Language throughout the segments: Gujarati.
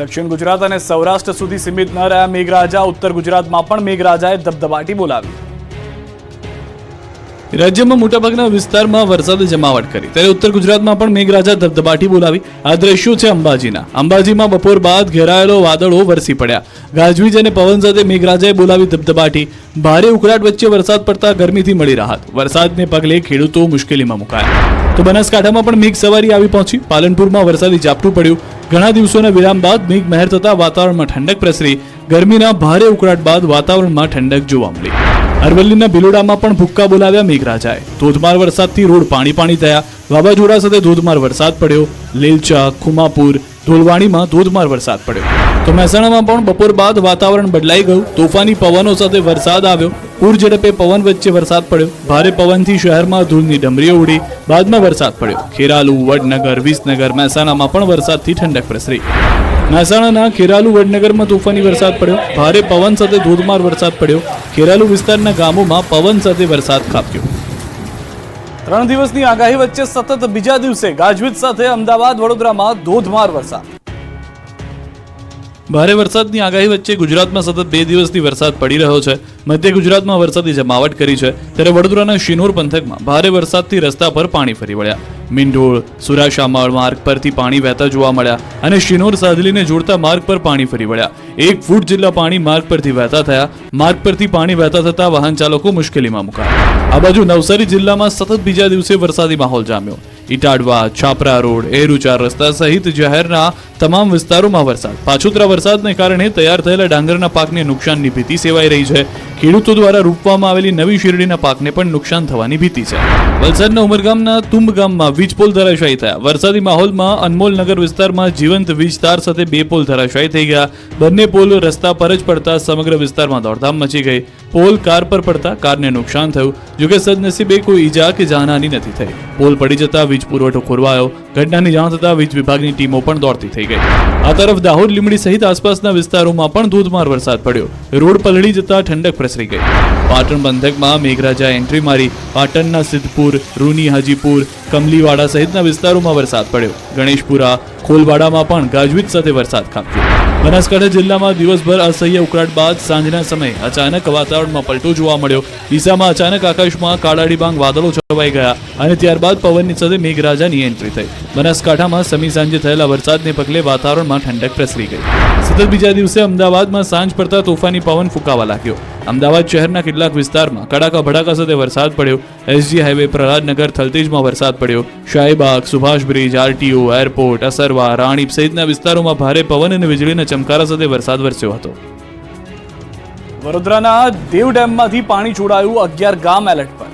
દક્ષિણ ગુજરાત અને સૌરાષ્ટ્ર સુધી સીમિત ન રહ્યા મેઘરાજા. ઉત્તર ગુજરાતમાં પણ મેઘરાજાએ ધબધબાટી બોલાવી. રાજ્યમાં મોટાભાગના વિસ્તારમાં વરસાદે જમાવટ કરી, ત્યારે ઉત્તર ગુજરાતમાં પણ મેઘરાજા ધબધબાટી બોલાવી. આ દ્રશ્યો છે અંબાજીના. અંબાજીમાં બપોર બાદ ઘેરાયેલો વાદળો વરસી પડ્યા. ગાજવીજ અને પવન સાથે મેઘરાજાએ બોલાવી ધબધબાટી. ભારે ઉકળાટ વચ્ચે વરસાદ પડતા ગરમીથી મળી રાહત. વરસાદને પગલે ખેડૂતો મુશ્કેલીમાં મુકાયા. તો બનાસકાંઠામાં પણ મેઘ સવારી આવી પહોંચી. પાલનપુરમાં વરસાદી ઝાપટું પડ્યું. ઘણા દિવસોના વિરામ બાદ મેઘ મહેર થતા વાતાવરણમાં ઠંડક પ્રસરી. ગરમીના ભારે ઉકળાટ બાદ વાતાવરણમાં ઠંડક જોવા મળી. અરવલ્લીના બિલોડામાં પણ ભૂક્કા બોલાવ્યા મેઘરાજાએ. ધોધમાર વરસાદથી રોડ પાણી થયા. વાવાઝોડા સાથે ધોધમાર વરસાદ પડ્યો. લીલચા, ખુમાપુર, ધોલવાણીમાં ધોધમાર વરસાદ પડ્યો. તો મહેસાણામાં પણ બપોર બાદ વાતાવરણ બદલાઈ ગયું. તોફાની પવનો સાથે વરસાદ આવ્યો. પૂર ઝડપે પવન વચ્ચે વરસાદ પડ્યો. ભારે પવનથી શહેરમાં ધૂળની ડમરીઓ ઉડી. બાદમાં વરસાદ પડ્યો. ખેરાલુ, વડનગર, વિસનગર, મહેસાણામાં પણ વરસાદથી ઠંડક પ્રસરી. મહેસાણાના ખેરાલુ, વડનગરમાં તોફાની વરસાદ પડ્યો. ભારે પવન સાથે ધોધમાર વરસાદ પડ્યો. ખેરાલુ વિસ્તારના ગામોમાં પવન સાથે વરસાદ ખાબક્યો. 3 દિવસની આગાહી વચ્ચે સતત બીજા દિવસે ગાજવીજ સાથે અમદાવાદ, વડોદરામાં ધોધમાર વરસાદ. ભારે વરસાદની આગાહી વચ્ચે ગુજરાતમાં સતત 2 દિવસથી વરસાદ પડી રહ્યો છે. મધ્ય ગુજરાતમાં વરસાદી જમાવટ કરી છે, ત્યારે વડોદરાના શિનોર પંથકમાં ભારે વરસાદથી રસ્તા પર પાણી ફરી વળ્યા. મીંઢોળ, સુરાશામળ માર્ગ પરથી પાણી વહેતા જોવા મળ્યા અને શિનોર સાધલીને જોડતા માર્ગ પર પાણી ફરી વળ્યા. 1 ફૂટ જેટલા પાણી માર્ગ પરથી વહેતા થયા. માર્ગ પરથી પાણી વહેતા થતા વાહન ચાલકો મુશ્કેલીમાં મુકાયા. આ બાજુ નવસારી જિલ્લામાં સતત બીજા દિવસે વરસાદી માહોલ જામ્યો. ઇટાડવા, છાપરા રોડ, એરુચાર રસ્તા સહિત શહેરના તમામ વિસ્તારોમાં વરસાદ. પાછોતરા વરસાદને કારણે તૈયાર થયેલા ડાંગરના પાકને નુકસાનની ભીતિ સેવાઈ રહી છે. ખેડૂતો દ્વારા રોપવામાં આવેલી નવી શેરડીના પાકને પણ નુકસાન થવાની ભીતિ છે. વલસાડના ઉમરગામના તુંબ ગામમાં વીજ પોલ ધરાશાયી થયા. વરસાદી માહોલમાં અનમોલનગર વિસ્તારમાં જીવંત વીજ તાર સાથે 2 પોલ ધરાશાયી થઈ ગયા. બંને પોલ રસ્તા પર જ પડતા સમગ્ર વિસ્તારમાં દોડધામ મચી ગઈ. પોલ કાર પર પડતા કારને નુકસાન થયું. જોકે સદનસીબે કોઈ ઈજા કે જાનહાની નથી થઈ. પોલ પડી જતા વીજ પુરવઠો ખોરવાયો. ઘટનાની જાણ થતા વીજ વિભાગની ટીમો પણ દોડતી થઈ ગઈ. આ તરફ દાહોદ, લીંબડી સહિત આસપાસના વિસ્તારોમાં પણ ધોધમાર વરસાદ પડ્યો. રોડ પલળી જતા ઠંડક પ્રસરી ગઈ. પાટણ પંથકમાં મેઘરાજાએ એન્ટ્રી મારી. પાટણના સિદ્ધપુર, રૂની, હાજીપુર, કમલીવાડા સહિતના વિસ્તારોમાં વરસાદ પડ્યો. ગણેશપુરા, ખોલવાડામાં પણ ગાજવીજ સાથે વરસાદ ખાબક્યો. બનાસકાંઠા જિલ્લામાં દિવસભર અસહ્ય ઉકળાટ બાદ સાંજના સમયે અચાનક વાતાવરણમાં પલટો જોવા મળ્યો. ડીસામાં અચાનક આકાશમાં કાળા ડિબાંગ વાદળો છવાઈ ગયા અને ત્યારબાદ પવનની સાથે મેઘરાજાની એન્ટ્રી થઈ. બનાસકાંઠામાં સમી સાંજે થયેલા વરસાદને પગલે વાતાવરણમાં ઠંડક પ્રસરી ગઈ. સતત બીજા દિવસે અમદાવાદમાં સાંજ પડતા તોફાની પવન ફૂંકાવા લાગ્યો. અમદાવાદ શહેરના કેટલાક વિસ્તારમાં કડાકા ભડાકા સાથે વરસાદ પડ્યો. એસજી હાઈવે, પ્રહલાદનગર, થલતેજમાં વરસાદ પડ્યો. Shahibaug, Subhash bridge, RTO, airport, Asarwa, Ranip સહિતના વિસ્તારોમાં ભારે પવન અને વીજળીના ચમકારા સાથે વરસાદ વરસ્યો હતો. વડોદરાના દેવ ડેમમાંથી પાણી છોડાયું. 11 ગામ એલર્ટ પર.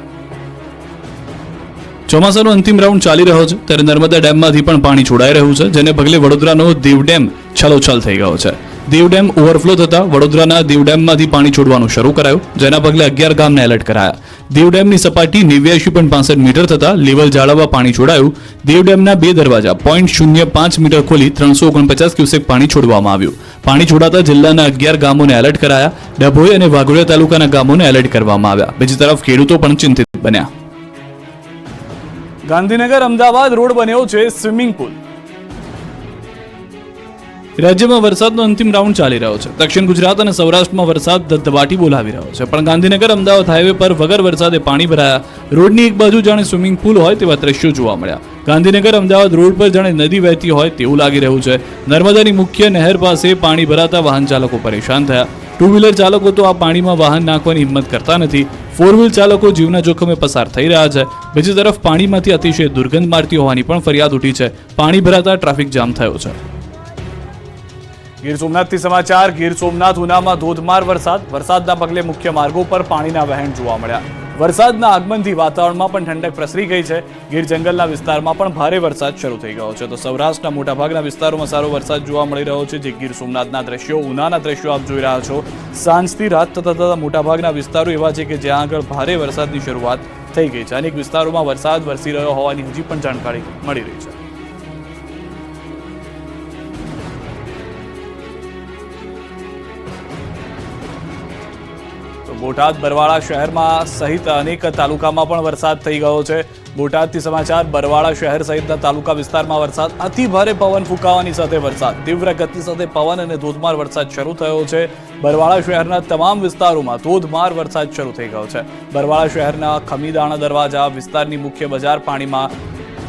ચોમાસાનો અંતિમ રાઉન્ડ ચાલી રહ્યો છે, ત્યારે નર્મદા ડેમમાંથી પણ પાણી છોડાઈ રહ્યું છે, જેને પગલે વડોદરાનો દેવ ડેમ છલોછલ થઈ ગયો છે. દેવ ડેમ ઓવરફ્લો થતા વડોદરાના દેવ ડેમમાંથી પાણી છોડવાનું શરૂ કરાયું, જેના પગલે 11 ગામને એલર્ટ કરાયા. દેવ ડેમની સપાટી 89.65 મીટર થતા લેવલ જાળવવા પાણી છોડાયું. દેવ ડેમના 2 દરવાજા 0.05 મીટર ખોલી 349 ક્યુસેક પાણી છોડવામાં આવ્યું. પાણી છોડાતા જિલ્લાના 11 ગામોને એલર્ટ કરાયા. ડભોઈ અને વાઘોડિયા તાલુકાના ગામોને એલર્ટ કરવામાં આવ્યા. બીજી તરફ ખેડૂતો પણ ચિંતિત બન્યા. ગાંધીનગર અમદાવાદ રોડ બન્યો છે સ્વિમિંગ પુલ. રાજ્યમાં વરસાદનો અંતિમ રાઉન્ડ ચાલી રહ્યો છે. દક્ષિણ ગુજરાત અને સૌરાષ્ટ્રમાં વરસાદ ધબધબાટી બોલાવી રહ્યો છે, પણ ગાંધીનગર અમદાવાદ હાઈવે પર વગર વરસાદે પાણી ભરાયા. રોડની એક બાજુ જાણે સ્વિમિંગ પુલ હોય તેવા દ્રશ્યો જોવા મળ્યા. ગાંધીનગર અમદાવાદ રોડ પર જાણે નદી વહેતી હોય તેવું લાગી રહ્યું છે. નર્મદાની મુખ્ય નહેર પાસે પાણી ભરાતા વાહન ચાલકો પરેશાન થયા. 2 વ્હીલર ચાલકો તો આ પાણીમાં વાહન નાખવાની હિંમત કરતા નથી. 4 વ્હીલ ચાલકો જીવના જોખમે પસાર થઈ રહ્યા છે. બીજી તરફ પાણીમાંથી અતિશય દુર્ગંધ મારતી હોવાની પણ ફરિયાદ ઉઠી છે. પાણી ભરાતા ટ્રાફિક જામ થયો છે. ગીર સોમનાથથી સમાચાર. ગીર સોમનાથ, ઉનામાં ધોધમાર વરસાદ. વરસાદના પગલે મુખ્ય માર્ગો પર પાણીના વહેણ જોવા મળ્યા. વરસાદના આગમનથી વાતાવરણમાં પણ ઠંડક પ્રસરી ગઈ છે. ગીર જંગલના વિસ્તારમાં પણ ભારે વરસાદ શરૂ થઈ ગયો છે. તો સૌરાષ્ટ્રના મોટાભાગના વિસ્તારોમાં સારો વરસાદ જોવા મળી રહ્યો છે. જે ગીર સોમનાથના દ્રશ્યો, ઉનાના દ્રશ્યો આપ જોઈ રહ્યા છો. સાંજથી રાત થતા મોટાભાગના વિસ્તારો એવા છે કે જ્યાં આગળ ભારે વરસાદની શરૂઆત થઈ ગઈ છે. અનેક વિસ્તારોમાં વરસાદ વરસી રહ્યો હોવાની હજી પણ જાણકારી મળી રહી છે. બોટાદ બરવાળા શહેરમાં સહિત અનેક તાલુકામાં પણ વરસાદ થઈ ગયો છે. બોટાદથી સમાચાર. બરવાળા શહેર સહિતના તાલુકા વિસ્તારમાં વરસાદ, અતિ ભારે પવન ફૂંકાવાની સાથે વરસાદ, તીવ્ર ગતિ સાથે પવન અને ધોધમાર વરસાદ શરૂ થયો છે. બરવાળા શહેરના તમામ વિસ્તારોમાં ધોધમાર વરસાદ શરૂ થઈ ગયો છે. બરવાળા શહેરના ખમીદાણા દરવાજા વિસ્તારની મુખ્ય બજાર પાણીમાં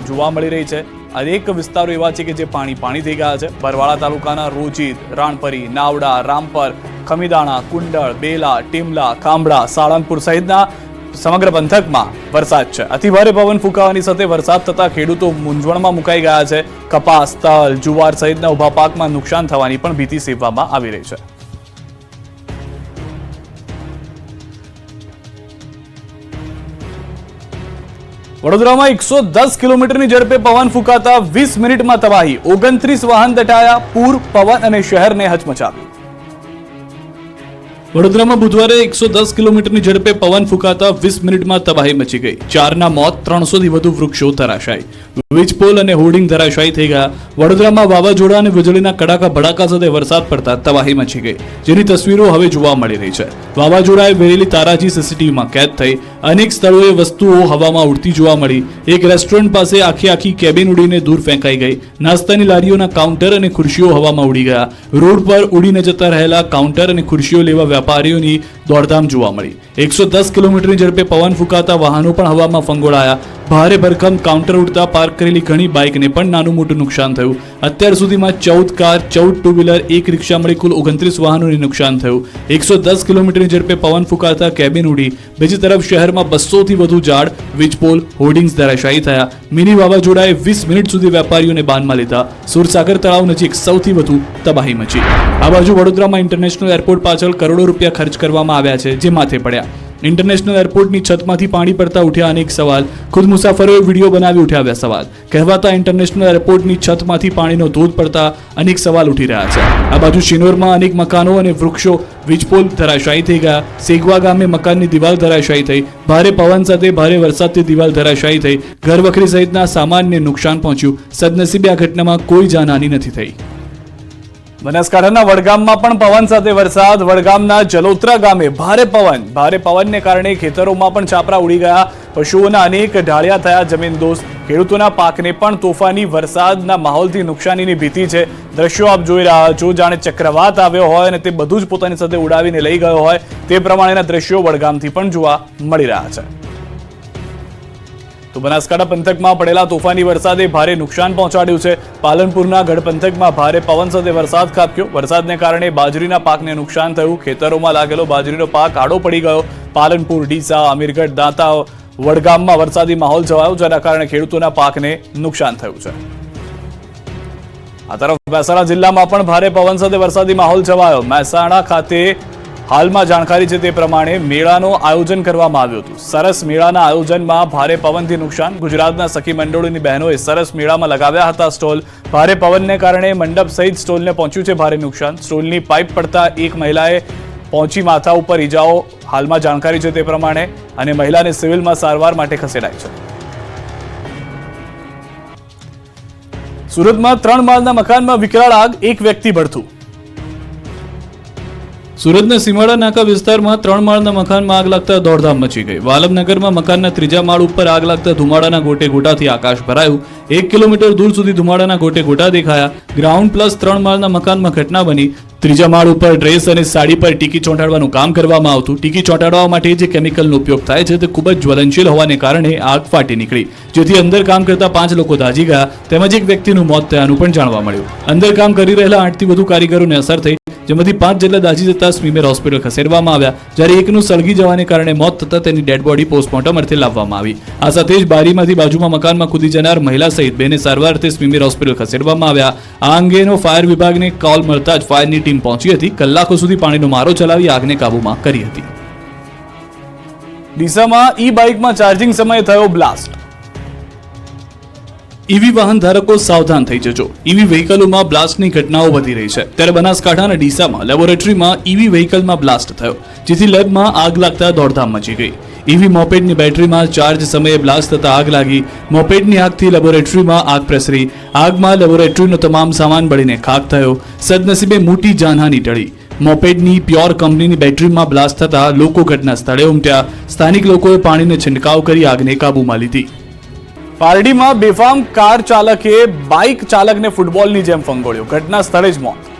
જોવા મળી રહી છે. અનેક વિસ્તારો એવા છે કે જે પાણી થઈ ગયા છે. બરવાળા તાલુકાના રોજીદ, રાણપરી, નાવડા, રામપર, ખમીદાણા, કુંડળ, બેલા, ટીમલા, ખાંભડા, સાળંગપુર સહિતના સમગ્ર પંથકમાં વરસાદ છે. અતિભારે પવન ફૂંકાવાની સાથે વરસાદ થતા ખેડૂતો મૂંઝવણમાં મુકાઈ ગયા છે. કપાસ, તલ, જુવાર સહિતના ઉભા પાકમાં નુકસાન થવાની પણ ભીતિ સેવવામાં આવી રહી છે. વડોદરામાં 110 કિલોમીટરની ઝડપે પવન ફૂંકાતા 20 મિનિટમાં તબાહી, 29 વાહન દટાયા, પૂર, પવન અને શહેરને હચમચાવ્યું. વડોદરામાં બુધવારે 110 કિલોમીટરની ઝડપે પવન ફૂંકાતા 20 મિનિટમાં તબાહી મચી ગઈ. 4ના મોત, 300 થી વધુ વૃક્ષો ધરાશાયી, વીજપોલ અને હોર્ડિંગ ધરાશાયી થઈ ગયા. વડોદરામાં વાવાઝોડા અને વીજળીના કડાકા ભડાકા સાથે વરસાદ પડતા તબાહી મચી ગઈ, જેની તસવીરો હવે જોવા મળી રહી છે. વાવાઝોડાએ વેરેલી તારાજી સીસીટીવીમાં કેદ થઈ. અનેક સ્થળોએ વસ્તુઓ હવામાં ઉડતી જોવા મળી. એક રેસ્ટોરન્ટ પાસે આખી કેબિન ઉડીને દૂર ફેંકાઈ ગઈ. નાસ્તાની લારીઓના કાઉન્ટર અને ખુરશીઓ હવામાં ઉડી ગયા. રોડ પર ઉડીને જતા રહેલા કાઉન્ટર અને ખુરશીઓ લેવા વેપારીઓની દોડધામ જોવા મળી. 110 કિલોમીટરની ઝડપે પવન ફૂંકાતા વાહનો પણ હવામાં ફંગોળાયા. ભારે ભરખમ કાઉન્ટર ઉડતા પાર્ક કરેલી ઘણી બાઇકને પણ નાનું મોટું નુકસાન થયું. અત્યાર સુધીમાં 14 કાર, 14 ટુ વ્હીલર, એક રિક્ષા મળી કુલ 29 વાહનોને નુકસાન થયું. 110 કિલોમીટરની ઝડપે પવન ફૂંકાતા કેબિન ઉડી. બીજી તરફ શહેરમાં 200 થી વધુ ઝાડ, વીજપોલ, હોર્ડિંગ્સ ધરાશાયી થયા. મિની વાવાઝોડાએ 20 મિનિટ સુધી વેપારીઓને બાનમાં લીધા. સુરસાગર તળાવ નજીક સૌથી વધુ તબાહી મચી. આ બાજુ વડોદરામાં ઇન્ટરનેશનલ એરપોર્ટ પાછળ કરોડો રૂપિયા ખર્ચ કરવામાં આવ્યા છે, જે માથે પડ્યા. ઇન્ટરનેશનલ એરપોર્ટની છતમાંથી પાણી પડતા ઉઠ્યા અનેક સવાલ. ખુદ મુસાફરોએ વિડીયો બનાવી ઉઠાવ્યા સવાલ. કહેવાતા ઇન્ટરનેશનલ એરપોર્ટની છતમાંથી પાણીનો ધોધ પડતા અનેક સવાલ ઉઠી રહ્યા છે. આ બાજુ શિનોરમાં અનેક મકાનો અને વૃક્ષો, વીજપોલ ધરાશાયી થઈ ગયા. સેગવા ગામે મકાનની દિવાલ ધરાશાયી થઈ. ભારે પવન સાથે ભારે વરસાદથી દિવાલ ધરાશાયી થઈ. ઘરવખરી સહિતના સામાનને નુકસાન પહોંચ્યું. સદનસીબે આ ઘટનામાં કોઈ જાનહાનિ નથી થઈ. બનાસકાંઠાના વડગામમાં પણ પવન સાથે વરસાદ. વડગામના જલોત્રા ગામે ભારે પવનને કારણે ખેતરોમાં પણ છાપરા ઉડી ગયા. પશુઓના અનેક ઢાળિયા થયા જમીનદોસ્ત. ખેડૂતોના પાકને પણ તોફાની વરસાદના માહોલથી નુકસાનીની ભીતિ છે. દ્રશ્યો આપ જોઈ રહ્યા છો, જાણે ચક્રવાત આવ્યો હોય અને તે બધું જ પોતાની સાથે ઉડાવીને લઈ ગયો હોય તે પ્રમાણેના દ્રશ્યો વડગામથી પણ જોવા મળી રહ્યા છે. તો બનાસકાંઠા પંથકમાં પડેલા તોફાની વરસાદે ભારે નુકસાન પહોંચાડ્યું છે. પાલનપુરના ગઢ પંથકમાં ભારે પવન સાથે વરસાદ ખાબક્યો. વરસાદને કારણે બાજરીના પાકને નુકસાન થયું. ખેતરોમાં લાગેલો બાજરીનો પાક આડો પડી ગયો. પાલનપુર, ડીસા, અમીરગઢ, દાંતા, વડગામમાં વરસાદી માહોલ છવાયો, જેના કારણે ખેડૂતોના પાકને નુકસાન થયું છે. આ તરફ મહેસાણા જિલ્લામાં પણ ભારે પવન સાથે વરસાદી માહોલ છવાયો. મહેસાણા ખાતે હાલમાં જાણકારી છે તે પ્રમાણે મેળાનું આયોજન કરવામાં આવ્યું હતું. સરસ મેળાના આયોજનમાં ભારે પવનથી નુકસાન. ગુજરાતના સખી મંડળોની બહેનોએ સરસ મેળામાં લગાવ્યા હતા સ્ટોલ. ભારે પવનને કારણે મંડપ સહિત સ્ટોલને પહોંચ્યું છે ભારે નુકસાન. સ્ટોલની પાઇપ પડતા એક મહિલાએ પહોંચી માથા ઉપર ઈજાઓ. હાલમાં જાણકારી છે તે પ્રમાણે અને મહિલાને સિવિલમાં સારવાર માટે ખસેડાઈ છે. સુરતમાં 3 માળના મકાનમાં વિકરાળ આગ, એક વ્યક્તિ ભડથું. સુરતના સીમાડા નાકા વિસ્તારમાં 3 માળના મકાનમાં આગ લાગતા દોડધામ મચી ગઈ. વાલમનગરમાં મકાનના 3જા માળ ઉપર આગ લાગતા ધુમાડાના ગોટે ગોટાથી આકાશ ભરાયું. 1 કિલોમીટર દૂર સુધી ધુમાડાના ગોટે ગોટા દેખાયા. ગ્રાઉન્ડ પ્લસ 3 માળના મકાનમાં ઘટના બની. 3જા માળ ઉપર ડ્રેસ અને સાડી પર ટીકી ચોંટાડવાનું કામ કરવામાં આવતું. ટીકી ચોંટાડવા માટે જે કેમિકલનો ઉપયોગ થાય છે તે ખૂબ જ જ્વલનશીલ હોવાને કારણે આગ ફાટી નીકળી, જેથી અંદર કામ કરતા 5 લોકો દાઝી ગયા તેમજ એક વ્યક્તિનું મોત થયાનું પણ જાણવા મળ્યું. અંદર કામ કરી રહેલા 8 થી વધુ કારીગરોને અસર થઈ, જેમાંથી 5 જેટલા દાઝી જતા સ્મીમેર હોસ્પિટલ ખસેડવામાં આવ્યા, જ્યારે એકનું સળગી જવાને કારણે મોત થતા તેની ડેડ બોડી પોસ્ટમોર્ટમ અર્થે લાવવામાં આવી. આ સાથે જ બારીમાંથી બાજુમાં મકાનમાં કૂદી જનાર મહિલા સહિત 2 ને સારવાર અર્થે સ્મીમેર હોસ્પિટલ ખસેડવામાં આવ્યા. આ અંગેનો ફાયર વિભાગને કોલ મળતા જ ફાયરની ટીમ પહોંચી હતી. કલાકો સુધી પાણીનો મારો ચલાવી આગને કાબૂમાં કરી હતી. ડીસામાં ઈ બાઇકમાં ચાર્જિંગ સમયે થયો બ્લાસ્ટ. ઈવી વાહન ધારકો સાવધાન થઈ જજો. ઈવી વ્હીકલોમાં બ્લાસ્ટની ઘટનાઓ વધી રહી છે. ત્યારે બનાસકાંઠાના ડીસામાં લેબોરેટરીમાં ઈવી વ્હીકલમાં બ્લાસ્ટ થયો, જેથી લેબમાં આગ લાગતા દોડધામ મચી ગઈ. ઈવી મોપેડની બેટરીમાં ચાર્જ સમયે બ્લાસ્ટ થતા આગ લાગી. મોપેડની આગથી લેબોરેટરીમાં આગ પ્રસરી. આગમાં લેબોરેટરીનો તમામ સામાન બળીને ખાખ થયો. સદનસીબે મોટી જાનહાની ટળી. મોપેડની પ્યોર કંપનીની બેટરીમાં બ્લાસ્ટ થતા લોકો ઘટના સ્થળે ઉમટ્યા. સ્થાનિક લોકોએ પાણીને છંટકાવ કરી આગને કાબૂમાં લીધી. પારડીમાં બેફામ કાર ચાલકે બાઇક ચાલકને ફૂટબોલની જેમ ફંગોળ્યો. ઘટના સ્થળે જ મોત.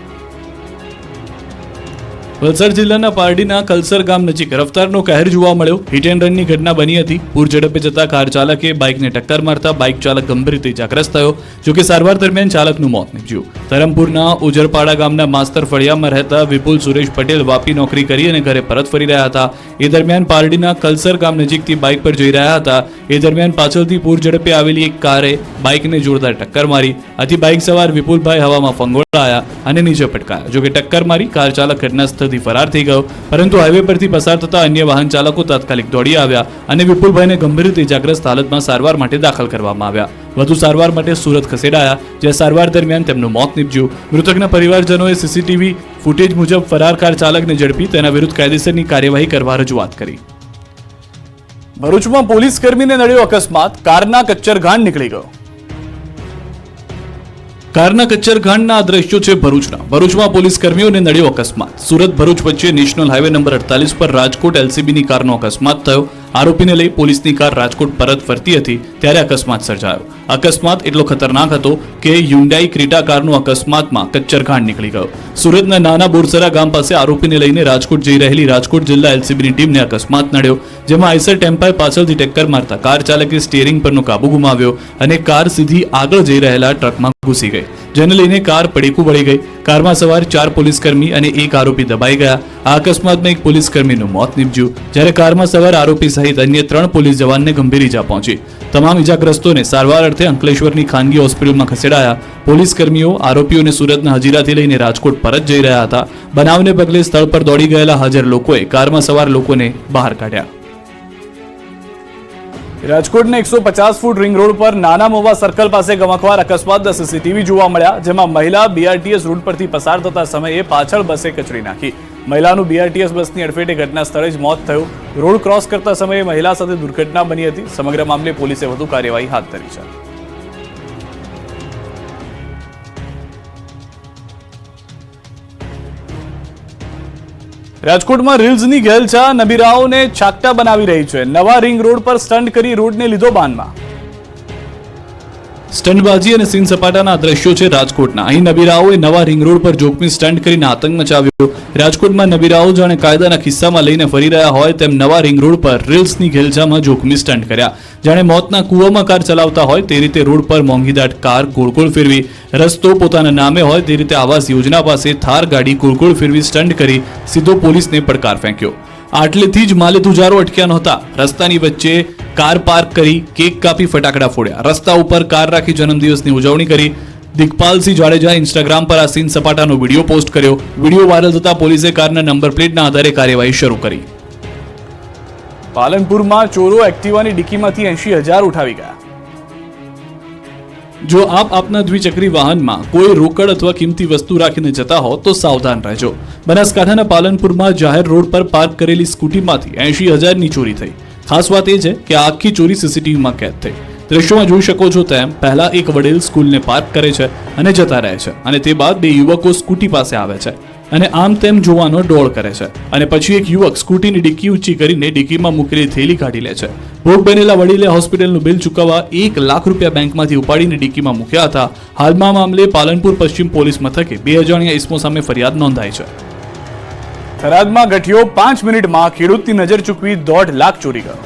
વલસાડ જિલ્લાના પારડીના કલસર ગામ નજીક રફતારનો કહેર જોવા મળ્યો. હિટ એન્ડ રનની ઘટના બની હતી. પૂર ઝડપે જતા કાર ચાલકે બાઇકને ટક્કર મારતા બાઇક ચાલક ગંભીર રીતે ઇજાગ્રસ્ત થયો. જોકે સારવાર દરમિયાન ચાલકનું મોત નીપજ્યું. ધરમપુરના ઉજરપાડા ગામના માસ્તર ફળિયામાં રહેતા વિપુલ સુરેશ પટેલ વાપી નોકરી કરી અને ઘરે પરત ફરી રહ્યા હતા. એ દરમિયાન પારડીના કલસર ગામ નજીકથી બાઇક પર જઈ રહ્યા હતા. એ દરમિયાન પાછળથી પૂર ઝડપે આવેલી એક કારે બાઇકને જોરદાર ટક્કર મારી. આથી બાઇક સવાર વિપુલભાઈ હવામાં ફંગોળાયા અને નીચે પટકાયા. જોકે ટક્કર મારી કાર ચાલક ઘટના સ્થળથી ફરાર થઈ ગયો. પરંતુ હાઈવે પરથી પસાર થતા અન્ય વાહન ચાલકો તાત્કાલિક દોડી આવ્યા અને વિપુલભાઈને ગંભીર રીતે ઇજાગ્રસ્ત હાલતમાં સારવાર માટે દાખલ કરવામાં આવ્યા. વધુ સારવાર માટે સુરત ખસેડાયા, જ્યાં સારવાર દરમિયાન તેમનું મોત નીપજ્યું. મૃતકના પરિવારજનોએ સીસીટીવી ફૂટેજ મુજબ ફરાર કાર ચાલકને ઝડપી તેના વિરુદ્ધ કાયદેસરની કાર્યવાહી કરવા રજૂઆત કરી. ભરૂચમાં પોલીસ કર્મીને નડ્યો અકસ્માત. કારના કચ્ચરઘાણ નીકળી ગયો. કારના કચ્ચરઘાણના દ્રશ્યો છે ભરૂચના. ભરૂચમાં પોલીસ કર્મીઓને નડ્યો અકસ્માત. સુરત ભરૂચ વચ્ચે નેશનલ હાઈવે નંબર 48 પર રાજકોટ એલસીબીની કારનો અકસ્માત થયો. આરોપીને લઈ પોલીસની કાર રાજકોટ પરત ફરતી હતી ત્યારે અકસ્માત સર્જાયો. અકસ્માત એટલો ખતરનાક હતો કે હ્યુન્ડાઈ ક્રેટા કારનો અકસ્માતમાં કચ્ચરઘાણ નીકળી ગયો. સુરતના નાના બોરસરા ગામ પાસે આરોપીને લઈને રાજકોટ જઈ રહેલી રાજકોટ જિલ્લા એલસીબીની ટીમને અકસ્માત નડ્યો, જેમાં આઈસર ટેમ્પાએ પાછળથી ટક્કર મારતા કાર ચાલકે સ્ટીયરિંગ પરનો કાબુ ગુમાવ્યો અને કાર સીધી આગળ જઈ રહેલા ટ્રકમાં ઘૂસી ગઈ, જેને લઈને કાર પડેકું વળી ગઈ. કારમાં સવાર 4 પોલીસકર્મી અને એક આરોપી દબાઈ ગયા. આ અકસ્માતમાં એક પોલીસકર્મીનું મોત નીપજ્યું, જ્યારે કારમાં સવાર આરોપી સહિત અન્ય 3 પોલીસ જવાનને ગંભીર ઈજા પહોંચી. તમામ ઈજાગ્રસ્તોને સારવાર અર્થે અંકલેશ્વરની ખાનગી હોસ્પિટલમાં ખસેડાયા. પોલીસકર્મીઓ આરોપીઓને સુરતના હજીરાથી લઈને રાજકોટ પરત જઈ રહ્યા હતા. બનાવને પગલે સ્થળ પર દોડી ગયેલા હાજર લોકોએ કારમાં સવાર લોકોને બહાર કાઢ્યા. રાજકોટના 150 ફૂટ રિંગ રોડ પર નાના મોવા સર્કલ પાસે ગમખ્વાર અકસ્માતના સીસીટીવી જોવા મળ્યા, જેમાં મહિલા બીઆરટીએસ રૂટ પરથી પસાર થતા સમયે પાછળ બસે કચડી નાખી. મહિલાનું બીઆરટીએસ બસની અડફેટે ઘટના સ્થળે જ મોત થયું. રોડ ક્રોસ કરતા સમયે મહિલા સાથે દુર્ઘટના બની હતી. સમગ્ર મામલે પોલીસે વધુ કાર્યવાહી હાથ ધરી છે. રાજકોટમાં રીલ્સની ઘેલછા નબીરાઓને છાકટા બનાવી રહી છે. નવા રિંગ રોડ પર સ્ટન્ટ કરી રોડને લીધો બાનમાં. સ્ટન્ટબાજી અને સીન સપાટાના દ્રશ્યો છે રાજકોટના. અહીં નબીરાઓએ નવા રિંગ રોડ પર જોખમી સ્ટન્ટ કરીને આતંક મચાવ્યો. રાજકોટમાં નબીરાઓ જાણે કાયદાના ખિસ્સામાં લઈને ફરી રહ્યા હોય તેમ નવા રિંગ રોડ પર રીલ્સની ઘેલછામાં જોખમી સ્ટન્ટ કર્યા. જાણે મોતના કૂવામાં કાર ચલાવતા હોય તે રીતે રોડ પર મોંઘીદાટ કાર ગોળ ગોળ ફેરવી, રસ્તો પોતાના નામે હોય તે રીતે આવાસ યોજના પાસે થાર ગાડી ગોળ ગોળ ફેરવી સ્ટન્ટ કરી સીધો પોલીસને પડકાર ફેંક્યો. આટલેથી જ માલે તુજારો અટક્યા નહોતા. રસ્તાની વચ્ચે કાર પાર્ક કરી કેક કાપી ફટાકડા ફોડ્યા. રસ્તા ઉપર કાર રાખી જન્મદિવસની ઉજવણી કરી. દિગ્પાલસિંહ જાડેજા ઇન્સ્ટાગ્રામ પર આ સીન સપાટાનો વિડીયો પોસ્ટ કર્યો. વિડીયો વાયરલ થતા પોલીસે કારના નંબર પ્લેટના આધારે કાર્યવાહી શરૂ કરી. પાલનપુરમાં ચોરો એક્ટિવાની ડિક્કીમાંથી 80,000 ઉઠાવી ગયા. જો આપ આપના દ્વિચક્રી વાહનમાં કોઈ રોકડ અથવા કિંમતી વસ્તુ રાખીને જતા હો તો સાવધાન રહેજો. બનાસકાંઠાના પાલનપુરમાં જાહેર રોડ પર પાર્ક કરેલી સ્કૂટીમાંથી 80,000ની ચોરી થઈ. ખાસ વાત એ છે કે આ આખી ચોરી સીસીટીવીમાં કેદ થઈ. દ્રશ્યોમાં જોઈ શકો છો તેમ પહેલા એક વડીલ સ્કૂલને પાર્ક કરે છે અને જતા રહે છે, અને તે બાદ 2 યુવકો સ્કૂટી પાસે આવે છે અને આમ તેમ જોવાનો ડોળ કરે છે, અને પછી એક યુવક સ્કૂટીની ડિક્કી ઊંચી કરીને ડિક્કીમાં મૂકેલી થેલી કાઢી લે છે. ભોગ બનેલા વડીલે હોસ્પિટલનું બિલ ચૂકવવા 1 લાખ રૂપિયા બેંકમાંથી ઉપાડીને ડિક્કીમાં મૂક્યા હતા. હાલમાં મામલે પાલનપુર પશ્ચિમ પોલીસ મથકે 2 અજાણ્યા ઇસમો સામે ફરિયાદ નોંધાઈ છે. થરાદમાં ગઠિયો 5 મિનિટમાં ખેડૂતની નજર ચૂકવી 1.5 લાખ ચોરી ગયો.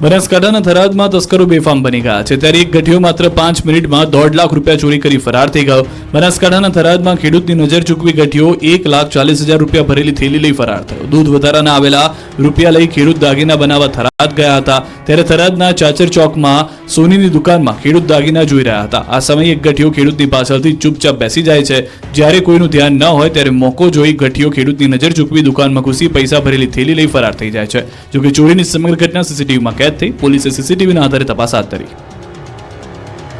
બનાસકાંઠાના થરાદમાં તસ્કરો બેફામ બની ગયા છે, ત્યારે એક ગઠિયો માત્ર 5 મિનિટમાં 1.5 લાખ રૂપિયા ચોરી કરી ફરાર થઈ ગયો. બનાસકાંઠાના થરાદમાં ખેડૂતની નજર ચૂકવી ગઠિયો 1,40,000 રૂપિયા ભરેલી થેલી લઈ ફરાર થયો. દૂધ વધારાના આવેલા રૂપિયા લઈ ખેડૂત દાગીના બનાવવા થરાદ ગયા હતા, ત્યારે થરાદના ચાચર ચોકમાં સોનીની દુકાનમાં ખેડૂત દાગીના જોઈ રહ્યા હતા. આ સમયે એક ગઠિયો ખેડૂતની પાછળથી ચૂપચાપ બેસી જાય છે. જ્યારે કોઈનું ધ્યાન ન હોય ત્યારે મોકો જોઈ ગઠિયો ખેડૂતની નજર ચૂકવી દુકાનમાં ઘૂસી પૈસા ભરેલી થેલી લઈ ફરાર થઈ જાય છે. જોકે ચોરીની સમગ્ર ઘટના સીસીટીવીમાં કેદ થઈ. પોલીસે સીસીટીવીના આધારે તપાસ હાથ ધરી.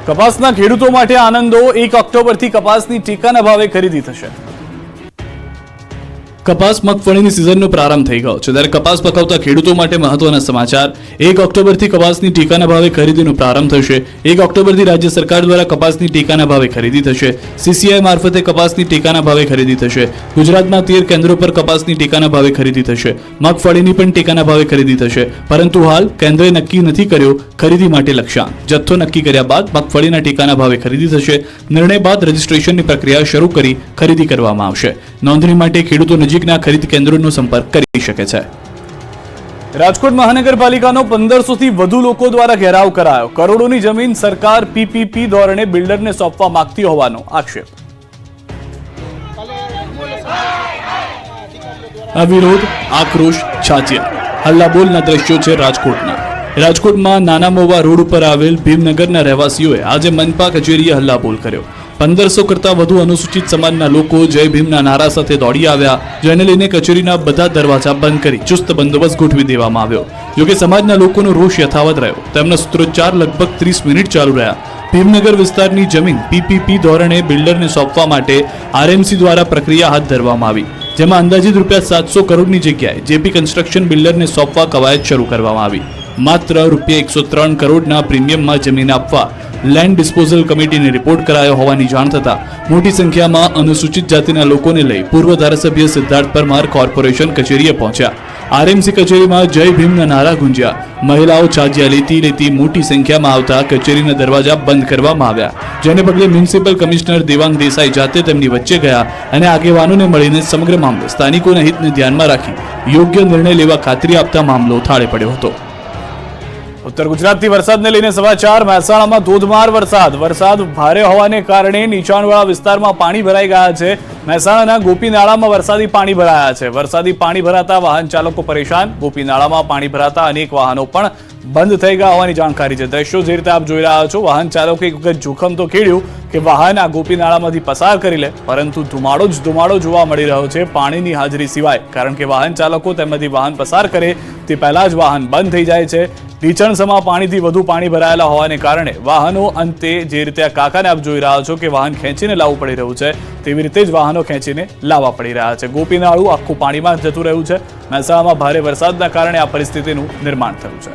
કપાસના ખેડૂતો માટે આનંદો. 1 ઓક્ટોબરથી કપાસની ટેકાના ભાવે ખરીદી થશે. કપાસ મગફળીની સિઝનનો પ્રારંભ થઈ ગયો છે, ત્યારે કપાસ પકવતા ખેડૂતો માટે મહત્વના સમાચાર. 1 ઓક્ટોબરથી કપાસની ટેકાના ભાવે ખરીદીનો પ્રારંભ થશે. 1 ઓક્ટોબરથી રાજ્ય સરકાર દ્વારા કપાસની ટેકાના ભાવે ખરીદી થશે. CCI મારફતે કપાસની ટેકાના ભાવે ખરીદી થશે. ગુજરાતમાં 13 કેન્દ્રો પર કપાસની ટેકાના ભાવે ખરીદી થશે. મગફળીની પણ ટેકાના ભાવે ખરીદી થશે, પરંતુ હાલ કેન્દ્રએ નક્કી નથી કર્યો ખરીદી માટે લક્ષ્યાંક. જથ્થો નક્કી કર્યા બાદ મગફળીના ટેકાના ભાવે ખરીદી થશે. નિર્ણય બાદ રજીસ્ટ્રેશનની પ્રક્રિયા શરૂ કરી ખરીદી કરવામાં આવશે. નોંધણી માટે ખેડૂતો નજીકના ખરીદ કેન્દ્રોનો સંપર્ક કરી શકે છે. રાજકોટ મહાનગરપાલિકાનો 1500 થી વધુ લોકો દ્વારા ઘેરાવ કરાયો. કરોડોની જમીન સરકાર PPP ધોરણે બિલ્ડરને સોંપવા માંગતી હોવાનો આક્ષેપ. આ વિરોધ, આક્રોશ, છાતિયા, હલ્લાબોલના દ્રશ્યો છે રાજકોટના. રાજકોટમાં નાના મોવા રોડ ઉપર આવેલ ભીમનગરના રહેવાસીઓએ આજે મનપા કચેરીએ હલ્લાબોલ કર્યો. 1500 કરતા વધુ અનુસૂચિત સમાજના લોકો જય ભીમના નારા સાથે દોડી આવ્યા, જેને લઈને કચેરીના બધા દરવાજા બંધ કરી ચુસ્ત બંદોબસ્ત ગોઠવી દેવામાં આવ્યો. જોકે સમાજના લોકોનો રોષ યથાવત રહ્યો. તેમના સૂત્રોચ્ચાર લગભગ 30 મિનિટ ચાલુ રહ્યા. ભીમનગર વિસ્તારની જમીન PPP ધોરણે બિલ્ડરને સોંપવા માટે RMC દ્વારા પ્રક્રિયા હાથ ધરવામાં આવી, જેમાં અંદાજિત ₹700 કરોડની જગ્યાએ JP કન્સ્ટ્રક્શન બિલ્ડરને સોંપવા કવાયત શરૂ કરવામાં આવી. માત્ર ₹103 કરોડના પ્રીમિયમમાં જમીન આપવા લેન્ડ ડિસ્પોઝલ કમિટીને રિપોર્ટ કરાયો હોવાની જાણ થતાં મોટી સંખ્યામાં અનુસૂચિત જાતિના લોકોને લઈ પૂર્વ ધારાસભ્ય સિદ્ધાર્થ પરમાર કોર્પોરેશન કચેરીએ પહોંચ્યા. RMC કચેરીમાં જય ભીમના નારા ગુંજ્યા. મહિલાઓ છાજિયા લેતી મોટી સંખ્યામાં આવતા કચેરીના દરવાજા બંધ કરવામાં આવ્યા, જેને પગલે મ્યુનિસિપલ કમિશનર દેવાંગ દેસાઈ જાતે તેમની વચ્ચે ગયા અને આગેવાનોને મળીને સમગ્ર મામલે સ્થાનિકોના હિતને ધ્યાનમાં રાખી યોગ્ય નિર્ણય લેવા ખાતરી આપતા મામલો થાળે પડ્યો હતો. ઉત્તર ગુજરાતથી વરસાદને લઈને સમાચાર. મહેસાણામાં ધોધમાર વરસાદ ભારે હોવાને કારણે નીચાણવાળા વિસ્તારમાં પાણી ભરાઈ ગયા છે. મહેસાણાના ગોપીનાળામાં વરસાદી પાણી ભરાયા છે. વરસાદી પાણી ભરાતા વાહન ચાલકો પરેશાન. ગોપીનાળામાં પાણી ભરાતા અનેક વાહનો પણ બંધ થઈ ગયા હોવાની જાણકારી છે. દ્રશ્યો જે રીતે આપ જોઈ રહ્યા છો, વાહન ચાલકે એક વખત જોખમ તો ખેડ્યું કે વાહન આ ગોપીનાળામાંથી પસાર કરી લે, પરંતુ ધુમાડો જોવા મળી રહ્યો છે પાણીની હાજરી સિવાય, કારણ કે વાહન ચાલકો તેમાંથી વાહન પસાર કરે તે પહેલા જ વાહન બંધ થઈ જાય છે. ઢીચણસમાં પાણીથી વધુ પાણી ભરાયેલા હોવાને કારણે વાહનો અંતે જે રીતે આ કાકાને આપ જોઈ રહ્યા છો કે વાહન ખેંચીને લાવવું પડી રહ્યું છે, તેવી રીતે જ વાહનો ખેંચીને લાવવા પડી રહ્યા છે. ગોપીનાળું આખું પાણીમાં જતું રહ્યું છે. મહેસાણામાં ભારે વરસાદના કારણે આ પરિસ્થિતિનું નિર્માણ થયું છે.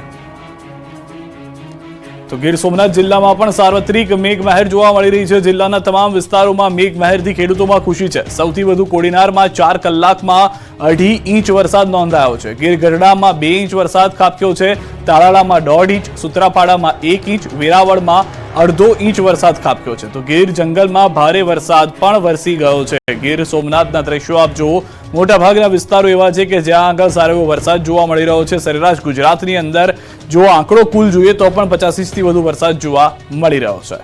તો ગીર સોમનાથ જિલ્લામાં પણ સાર્વત્રિક મેઘમહેર જોવા મળી રહી છે. જિલ્લાના તમામ વિસ્તારોમાં મેઘમહેરથી ખેડૂતોમાં ખુશી છે. સૌથી વધુ કોડીનારમાં 4 કલાકમાં 2.5 ઇંચ વરસાદ નોંધાયો છે. ગીર ગઢડામાં 2 ઇંચ વરસાદ ખાબક્યો છે. તાલાળામાં 1.5 ઇંચ, સુત્રાપાડામાં 1 ઇંચ, વેરાવળમાં 1/2 ઇંચ વરસાદ ખાબક્યો છે. તો ગીર જંગલમાં ભારે વરસાદ પણ વરસી ગયો છે. ગીર સોમનાથના દ્રશ્યો આપ જુઓ. મોટાભાગના વિસ્તારો એવા છે કે જ્યાં આગળ સારો એવો વરસાદ જોવા મળી રહ્યો છે. સરેરાશ ગુજરાતની અંદર જો આંકડો કુલ જોઈએ તો પણ 85 ઇંચથી વધુ વરસાદ જોવા મળી રહ્યો છે.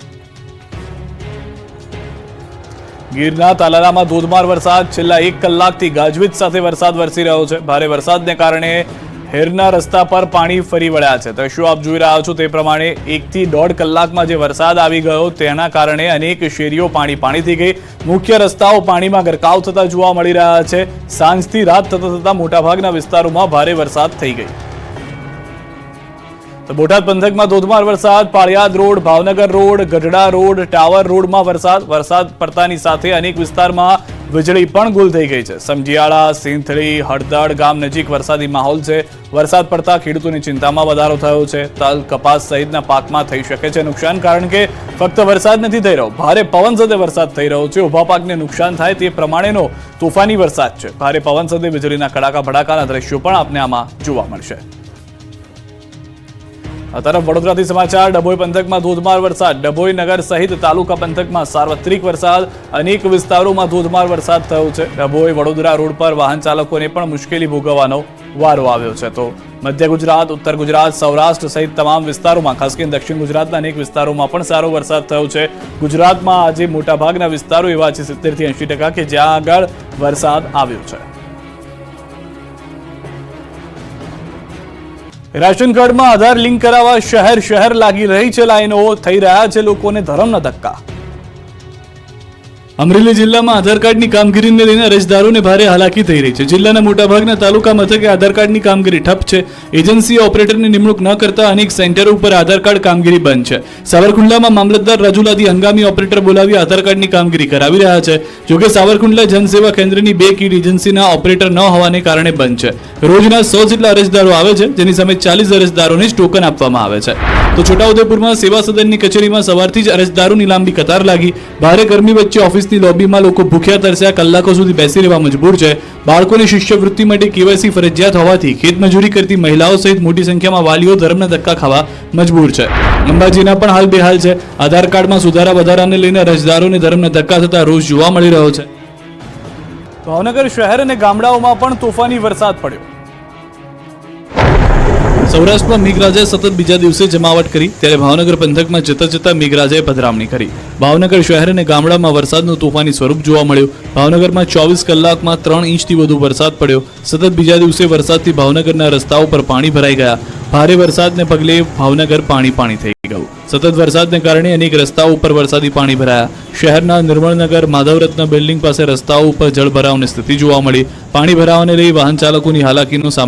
ગીરના તાલાળામાં ધોધમાર વરસાદ. છેલ્લા 1 કલાકથી ગાજવીજ સાથે વરસાદ વરસી રહ્યો છે. ભારે વરસાદને કારણે હેરના રસ્તા પર પાણી ફરી વળ્યા છે. દ્રશ્યો આપ જોઈ રહ્યા છો તે પ્રમાણે 1 થી 1.5 કલાકમાં જે વરસાદ આવી ગયો તેના કારણે અનેક શેરીઓ પાણી થઈ ગઈ. મુખ્ય રસ્તાઓ પાણીમાં ગરકાવ થતા જોવા મળી રહ્યા છે. સાંજથી રાત થતા મોટાભાગના વિસ્તારોમાં ભારે વરસાદ થઈ ગઈ. તો બોટાદ પંથકમાં ધોધમાર વરસાદ. Paliyad road, Bhavnagar road, Gadhada road, tower રોડમાં વરસાદ પડતાની સાથે અનેક વિસ્તારમાં વીજળી પણ ગુલ થઈ ગઈ છે. સમજીયાળા, સિંથળી, હળદળ ગામ નજીક વરસાદી માહોલ છે. વરસાદ પડતા ખેડૂતોની ચિંતામાં વધારો થયો છે. તલ, કપાસ સહિતના પાકમાં થઈ શકે છે નુકસાન, કારણ કે ફક્ત વરસાદ નથી થઈ રહ્યો, ભારે પવન સાથે વરસાદ થઈ રહ્યો છે. ઉભા પાકને નુકસાન થાય તે પ્રમાણેનો તોફાની વરસાદ છે. ભારે પવન સાથે વીજળીના કડાકા ભડાકાના દ્રશ્યો પણ આપને આમાં જોવા મળશે. આ તરફ વડોદરાથી સમાચાર. ડભોઈ પંથકમાં ધોધમાર વરસાદ. ડભોઈ નગર સહિત તાલુકા પંથકમાં સાર્વત્રિક વરસાદ. અનેક વિસ્તારોમાં ધોધમાર વરસાદ થયો છે. ડભોઈ વડોદરા રોડ પર વાહન ચાલકોને પણ મુશ્કેલી ભોગવવાનો વારો આવ્યો છે. તો મધ્ય ગુજરાત, ઉત્તર ગુજરાત, સૌરાષ્ટ્ર સહિત તમામ વિસ્તારોમાં, ખાસ કરીને દક્ષિણ ગુજરાતના અનેક વિસ્તારોમાં પણ સારો વરસાદ થયો છે. ગુજરાતમાં આજે મોટાભાગના વિસ્તારો એવા છે 70 થી 80% કે જ્યાં આગળ વરસાદ આવ્યો છે. રેશન કાર્ડમાં આધાર લિંક કરાવવા શહેર લાગી રહી છે લાઈનો. થઈ રહ્યા છે લોકોને ધરમના ધક્કા. અમરેલી જિલ્લામાં આધાર કાર્ડની કામગીરીને લઈને અરજદારોને ભારે હાલાકી થઈ રહી છે. જિલ્લાના મોટાભાગના તાલુકા મથકે આધાર કાર્ડની કામગીરી ઠપ છે. એજન્સીએ ઓપરેટરની નિમણૂક ન કરતા અનેક સેન્ટરો ઉપર આધાર કાર્ડ કામગીરી બંધ છે. સાવરકુંડલામાં મામલતદાર રાજુલાથી હંગામી ઓપરેટર બોલાવી આધાર કાર્ડની કામગીરી કરાવી રહ્યા છે. જોકે સાવરકુંડલા જનસેવા કેન્દ્રની 2 કીટ એજન્સીના ઓપરેટર ન હોવાને કારણે બંધ છે. રોજના 100 જેટલા અરજદારો આવે છે, જેની સામે 40 અરજદારોને જ ટોકન આપવામાં આવે છે. તો છોટાઉદેપુરમાં સેવા સદનની કચેરીમાં સવારથી જ અરજદારોની લાંબી કતાર લાગી. ભારે ગરમી વચ્ચે ઓફિસની લોબીમાં લોકો ભૂખ્યા તરસ્યા કલાકો સુધી બેસી રહેવા મજબૂર છે. બાળકોની શિષ્યવૃત્તિ માટે કેવાયસી ફરજિયાત હોવાથી ખેતમજૂરી કરતી મહિલાઓ સહિત મોટી સંખ્યામાં વાલીઓ ધર્મના ધક્કા ખાવા મજબૂર છે. અંબાજીના પણ હાલ બેહાલ છે. આધાર કાર્ડમાં સુધારા વધારાને લઈને અરજદારોને ધર્મના ધક્કા થતા રોષ જોવા મળી રહ્યો છે. ભાવનગર શહેર અને ગામડાઓમાં પણ તોફાની વરસાદ પડ્યો. સૌરાષ્ટ્રમાં મેઘરાજાએ સતત બીજા દિવસે જમાવટ કરી, ત્યારે ભાવનગર પંથકમાં જતા જતા મેઘરાજાએ પધરામણી કરી. ભાવનગર શહેર અને ગામડામાં વરસાદનું તોફાની સ્વરૂપ જોવા મળ્યું. ભાવનગરમાં 24 કલાકમાં 3 ઇંચથી વધુ વરસાદ પડ્યો. સતત બીજા દિવસે વરસાદથી ભાવનગરના રસ્તાઓ પર પાણી ભરાઈ ગયા. ભારે વરસાદને પગલે ભાવનગર પાણી થઈ ગયું. સતત વરસાદને કારણે અનેક રસ્તાઓ ઉપર વરસાદી પાણી ભરાયા. શહેરના નિર્મળનગર માધવરત્ન બિલ્ડિંગ પાસે રસ્તાઓ ઉપર જળભરાવની સ્થિતિ જોવા મળી. પાણી ભરાવાને લઈ વાહન ચાલકોની હાલાકીનો સામનો